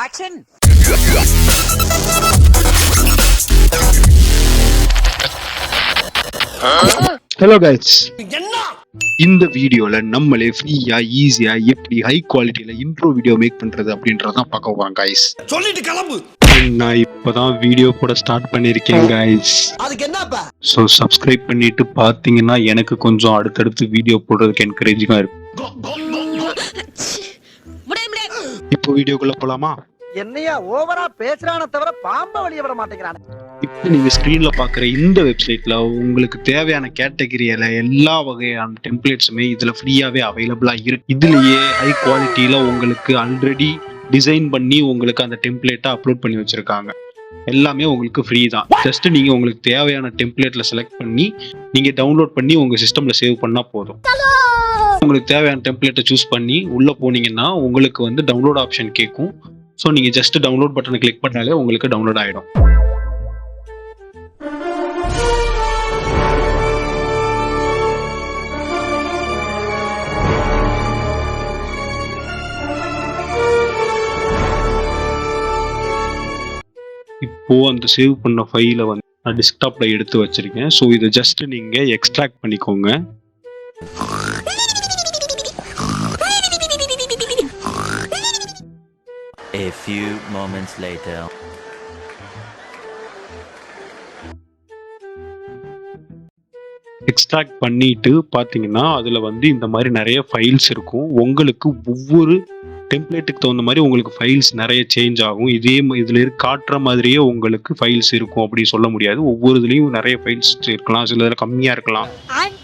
Action. Hello guys, இந்த வீடியோல நம்மளே ஃப்ரீயா ஈஸியா எப்படி ஹை குவாலிட்டியில இன்ட்ரோ வீடியோ மேக் பண்றது அப்படின்றதான் பார்க்க போறோம் கைஸ். சொல்லிட்டு கிளம்பு. நான் இப்பதான் வீடியோ போட ஸ்டார்ட் பண்ணிருக்கேன் கைஸ். அதுக்கு என்னப்பா? ஸோ சப்ஸ்கிரைப் பண்ணிட்டு பாத்தீங்கன்னா எனக்கு கொஞ்சம் அடுத்தடுத்து வீடியோ போடுறதுக்கு என்கரேஜிங்கா இருக்கும். இப்போ வீடியோக்குள்ள போலாமா? என்னையா ஓவரா பேசுறானே தவிர பாம்ப வெளிய விட மாட்டேங்கிறானே. இப்போ நீங்க ஸ்கிரீன்ல பாக்குற இந்த வெப்சைட்ல உங்களுக்கு தேவையான கேட்டகரியில எல்லா வகையான டெம்ப்ளேட்ஸுமே இதுல ஃப்ரீயாவே அவைலபிளா இருக்கு. இதுலயே ஹை குவாலிட்டியில உங்களுக்கு ஆல்ரெடி டிசைன் பண்ணி உங்களுக்கு அந்த டெம்ப்ளேட்டை அப்லோட் பண்ணி வச்சிருக்காங்க. எல்லாமே உங்களுக்கு ஃப்ரீ தான். ஜஸ்ட் நீங்க உங்களுக்கு தேவையான டெம்ப்ளேட்ல செலக்ட் பண்ணி நீங்க டவுன்லோட் பண்ணி உங்க சிஸ்டம்ல சேவ் பண்ணா போதும். உங்களுக்கு தேவையான டெம்ப்ளேட்டை சூஸ் பண்ணி உள்ள போனீங்கன்னா உங்களுக்கு வந்து டவுன்லோட் ஆப்ஷன் கேட்கும். ஸோ நீங்க ஜஸ்ட் டவுன்லோட் பட்டனை கிளிக் பண்ணாலே உங்களுக்கு டவுன்லோட் ஆயிடும். இப்போ அந்த சேவ் பண்ண ஃபைலை வந்து நான் டெஸ்க்டாப்ல எடுத்து வச்சிருக்கேன். ஸோ இதை ஜஸ்ட் நீங்க எக்ஸ்ட்ராக்ட் பண்ணிக்கோங்க. A few moments later. Extract பண்ணிட்டு பாத்தீங்கன்னா அதுல வந்து இந்த மாதிரி நிறைய ஃபைல்ஸ் இருக்கும். உங்களுக்கு ஒவ்வொரு டெம்ப்ளேட்டுக்கு தகுந்த மாதிரி உங்களுக்கு ஃபைல்ஸ் நிறைய சேஞ்ச் ஆகும். இதுல காட்டுற மாதிரியே உங்களுக்கு ஃபைல்ஸ் இருக்கும் அப்படி சொல்ல முடியாது. ஒவ்வொரு இதுலயும் நிறைய ஃபைல்ஸ் இருக்கலாம், சில இதில் கம்மியா இருக்கலாம்.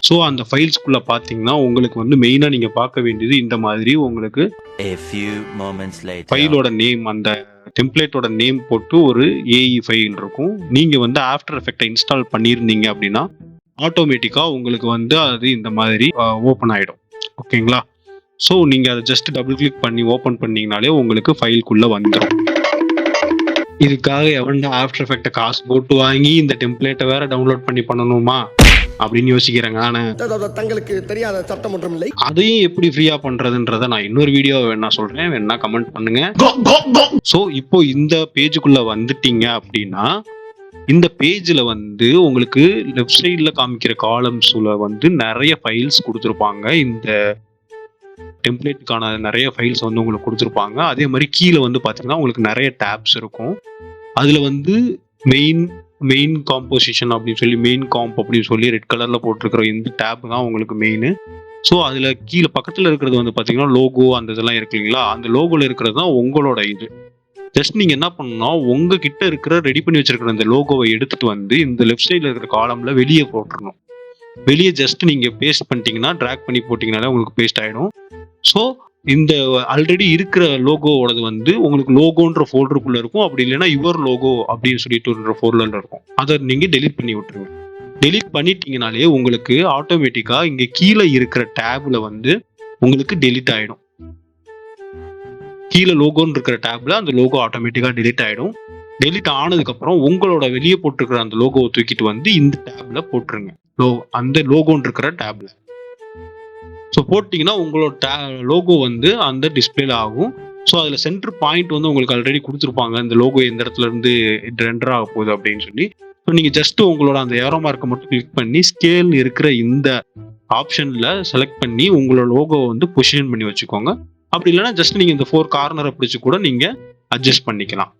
ஸோ அந்த ஃபைல்ஸ்குள்ள பாத்தீங்கன்னா உங்களுக்கு வந்து மெயினா நீங்க பார்க்க வேண்டியது இந்த மாதிரி உங்களுக்கு A few moments later. ஃபைலோட நேம், அந்த டெம்ப்ளேட்டோட நேம் போட்டு ஒரு ஏஇ ஃபைல் இருக்கும். நீங்க வந்து ஆஃப்டர் எஃபெக்டை இன்ஸ்டால் பண்ணியிருந்தீங்க அப்படின்னா ஆட்டோமேட்டிக்கா உங்களுக்கு வந்து அது இந்த மாதிரி ஓப்பன் ஆயிடும். ஓகேங்களா? ஸோ நீங்க அதை ஜஸ்ட் டபுள் கிளிக் பண்ணி ஓப்பன் பண்ணீங்கனாலே உங்களுக்கு ஃபைல்குள்ள வந்துடும். இதுக்காக எவன்டா ஆஃப்டர் எஃபெக்டை காசு போட்டு வாங்கி இந்த டெம்ப்ளேட்டை வேற டவுன்லோட் பண்ணி பண்ணணுமா அப்படின்னு யோசிக்கிறாங்க. ஆனா தங்களுக்கு தெரியாத சட்டம் ஒன்றும் இல்லை. அதையும் எப்படி ஃப்ரீயா பண்றதுன்றத நான் இன்னொரு வீடியோ வேணா சொல்றேன், வேணா கமெண்ட் பண்ணுங்க. ஸோ இப்போ இந்த பேஜுக்குள்ள வந்துட்டீங்க அப்படின்னா இந்த பேஜ்ல வந்து உங்களுக்கு லெஃப்ட் சைட்ல காமிக்கிற காலம்ஸ்ல வந்து நிறைய ஃபைல்ஸ் கொடுத்துருப்பாங்க. இந்த டெம்ப்ளேட்டுக்கான நிறைய ஃபைல்ஸ் வந்து உங்களுக்கு கொடுத்துருப்பாங்க. அதே மாதிரி கீழே வந்து பார்த்தீங்கன்னா உங்களுக்கு நிறைய டேப்ஸ் இருக்கும். அதுல வந்து மெயின் காம்போசிஷன் அப்படின்னு சொல்லி மெயின் காம்ப் அப்படின்னு சொல்லி ரெட் கலர்ல போட்டிருக்கிற இந்த டேப் தான் உங்களுக்கு மெயின். ஸோ அதுல கீழே பக்கத்துல இருக்கிறது வந்து பார்த்தீங்கன்னா லோகோ அந்த இதெல்லாம் இருக்கு இல்லைங்களா, அந்த லோகோல இருக்கிறது தான் உங்களோட இது. ஜஸ்ட் நீங்க என்ன பண்ணணும்னா உங்ககிட்ட இருக்கிற ரெடி பண்ணி வச்சிருக்கிற இந்த லோகோவை எடுத்துட்டு வந்து இந்த லெஃப்ட் சைட்ல இருக்கிற காலம்ல வெளியே போட்டுறணும். வெளியே ஜஸ்ட் நீங்க பேஸ்ட் பண்ணிட்டீங்கன்னா ட்ராக் பண்ணி போட்டீங்கனாலே உங்களுக்கு பேஸ்ட் ஆயிடும். ஸோ இந்த ஆல்ரெடி இருக்கிற லோகோவோடது வந்து உங்களுக்கு லோகோன்ற ஃபோல்டருக்குள்ள இருக்கும். அப்படி இல்லைன்னா யுவர் லோகோ அப்படின்னு சொல்லிட்டு ஒரு ஃபோல்டர்ல இருக்கும். அதை நீங்க டெலீட் பண்ணி விட்டுருங்க. டெலீட் பண்ணிட்டீங்கனாலே உங்களுக்கு ஆட்டோமேட்டிக்கா இங்க கீழே இருக்கிற டேப்ல வந்து உங்களுக்கு டெலீட் ஆயிடும். கீழே லோகோன்னு இருக்கிற டேப்ல அந்த லோகோ ஆட்டோமேட்டிக்கா டெலீட் ஆயிடும். டெலீட் ஆனதுக்கு அப்புறம் உங்களோட வெளியே போட்டிருக்கிற அந்த லோகோவை தூக்கிட்டு வந்து இந்த டேப்ல போட்டுருங்க. அந்த லோகோன்னு இருக்கிற டேப்ல ஸோ போட்டிங்கன்னா உங்களோட லோகோ வந்து அந்த டிஸ்பிளேல ஆகும். ஸோ அதில் சென்டர் பாயிண்ட் வந்து உங்களுக்கு ஆல்ரெடி கொடுத்துருப்பாங்க, இந்த லோகோ எந்த இடத்துல இருந்து ரெண்டர் ஆக போகுது அப்படின்னு சொல்லி. ஸோ நீங்கள் ஜஸ்ட் உங்களோட அந்த ஏரோ மார்க்கை மட்டும் கிளிக் பண்ணி ஸ்கேல் இருக்கிற இந்த ஆப்ஷனில் செலக்ட் பண்ணி உங்களோட லோகோவை வந்து பொசிஷன் பண்ணி வச்சுக்கோங்க. அப்படி இல்லைன்னா ஜஸ்ட் நீங்கள் இந்த 4 கார்னரை பிடிச்சி கூட நீங்கள் அட்ஜஸ்ட் பண்ணிக்கலாம்.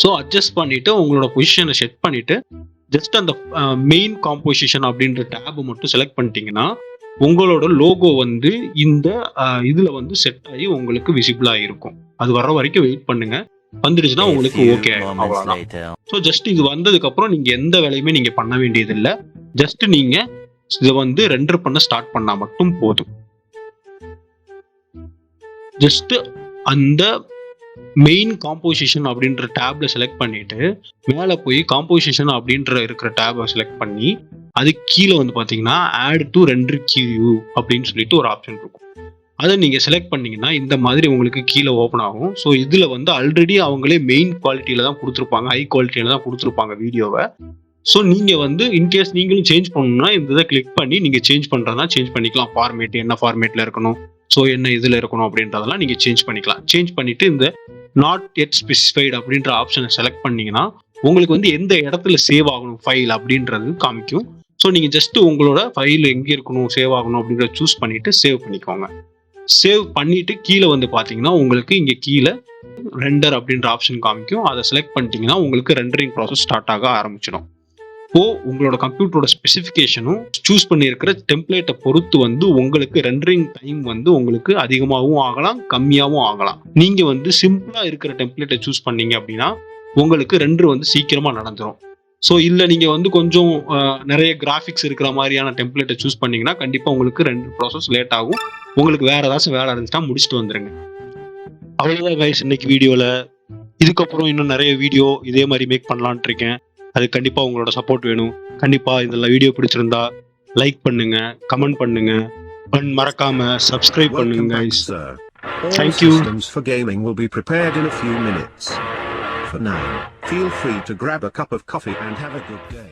ஸோ அட்ஜஸ்ட் பண்ணிட்டு உங்களோட பொசிஷனை செட் பண்ணிட்டு ஜஸ்ட் அந்த மெயின் காம்போசிஷன் அப்படின்ற டேப் மட்டும் செலக்ட் பண்ணிட்டீங்கன்னா உங்களோட லோகோ வந்து இந்த இதுல வந்து செட் ஆகி உங்களுக்கு விசிபிளா இருக்கும். அது வர வரைக்கும் வெயிட் பண்ணுங்க. வந்துடுச்சுன்னா உங்களுக்கு ஓகே ஆயிடும். அவ்வளவுதான். ஸோ ஜஸ்ட் இது வந்ததுக்கு அப்புறம் நீங்க எந்த வேலையுமே நீங்க பண்ண வேண்டியது இல்லை. ஜஸ்ட் நீங்க இதை வந்து ரெண்டர் பண்ண ஸ்டார்ட் பண்ணா மட்டும் போதும். ஜஸ்ட் அந்த மெயின் காம்போசிஷன் அப்படின்ற டேப்ல செலக்ட் பண்ணிட்டு மேலே போய் காம்போசிஷன் அப்படின்ற இருக்கிற டேபை செலக்ட் பண்ணி அதுக்கு கீழே வந்து பார்த்தீங்கன்னா ஆட் டு ரெண்டர் கியூ அப்படின்னு சொல்லிட்டு ஒரு ஆப்ஷன் இருக்கும். அதை நீங்கள் செலக்ட் பண்ணீங்கன்னா இந்த மாதிரி உங்களுக்கு கீழே ஓப்பன் ஆகும். ஸோ இதில் வந்து ஆல்ரெடி அவங்களே மெயின் குவாலிட்டியில தான் கொடுத்துருப்பாங்க, ஹை குவாலிட்டியில தான் கொடுத்துருப்பாங்க வீடியோவை. ஸோ நீங்கள் வந்து இன்கேஸ் நீங்களும் சேஞ்ச் பண்ணணும்னா இந்த இதை கிளிக் பண்ணி நீங்கள் சேஞ்ச் பண்ணுறதுனா சேஞ்ச் பண்ணிக்கலாம். ஃபார்மேட் என்ன ஃபார்மேட்டில் இருக்கணும், ஸோ என்ன இதில் இருக்கணும் அப்படின்றதெல்லாம் நீங்கள் சேஞ்ச் பண்ணிக்கலாம். சேஞ்ச் பண்ணிட்டு இந்த நாட் எட் ஸ்பெசிஃபைடு அப்படின்ற ஆப்ஷனை செலக்ட் பண்ணீங்கன்னா உங்களுக்கு வந்து எந்த இடத்துல சேவ் ஆகணும் ஃபைல் அப்படின்றது காமிக்கும். ஸோ நீங்கள் ஜஸ்ட் உங்களோட ஃபைல் எங்கே இருக்கணும் சேவ் ஆகணும் அப்படின்றத சூஸ் பண்ணிட்டு சேவ் பண்ணிக்கோங்க. சேவ் பண்ணிட்டு கீழே வந்து பார்த்தீங்கன்னா உங்களுக்கு இங்கே கீழே ரெண்டர் அப்படின்ற ஆப்ஷன் காமிக்கும். அதை செலக்ட் பண்ணிட்டீங்கன்னா உங்களுக்கு ரெண்டரிங் ப்ராசஸ் ஸ்டார்ட் ஆக ஆரம்பிச்சிடும். இப்போ உங்களோட கம்ப்யூட்டரோட ஸ்பெசிஃபிகேஷனும் சூஸ் பண்ணியிருக்கிற டெம்ப்ளேட்டை பொறுத்து வந்து உங்களுக்கு ரெண்டரிங் டைம் வந்து உங்களுக்கு அதிகமாகவும் ஆகலாம் கம்மியாகவும் ஆகலாம். நீங்கள் வந்து சிம்பிளாக இருக்கிற டெம்ப்ளேட்டை சூஸ் பண்ணீங்க அப்படின்னா உங்களுக்கு ரெண்டர் வந்து சீக்கிரமாக நடந்துடும். ஸோ இல்லை நீங்கள் வந்து கொஞ்சம் நிறைய கிராஃபிக்ஸ் இருக்கிற மாதிரியான டெம்ப்ளேட்டை சூஸ் பண்ணீங்கன்னா கண்டிப்பாக உங்களுக்கு ரெண்டர் ப்ராசஸ் லேட் ஆகும். உங்களுக்கு வேற ஏதாச்சும் வேலை இருந்துச்சுன்னா முடிச்சுட்டு வந்துருங்க. அவ்வளோதான் கைஸ் இன்னைக்கு வீடியோவில். இதுக்கப்புறம் இன்னும் நிறைய வீடியோ இதே மாதிரி மேக் பண்ணலான்ட்டு இருக்கேன். அது கண்டிப்பாக உங்களோட சப்போர்ட் வேணும். கண்டிப்பாக இதில் வீடியோ பிடிச்சிருந்தா லைக் பண்ணுங்க, கமெண்ட் பண்ணுங்க, மறக்காம சப்ஸ்கிரைப் பண்ணுங்க guys. Thank you. Systems for gaming will be prepared in a few minutes. For now, feel free to grab a cup of coffee and have a good day.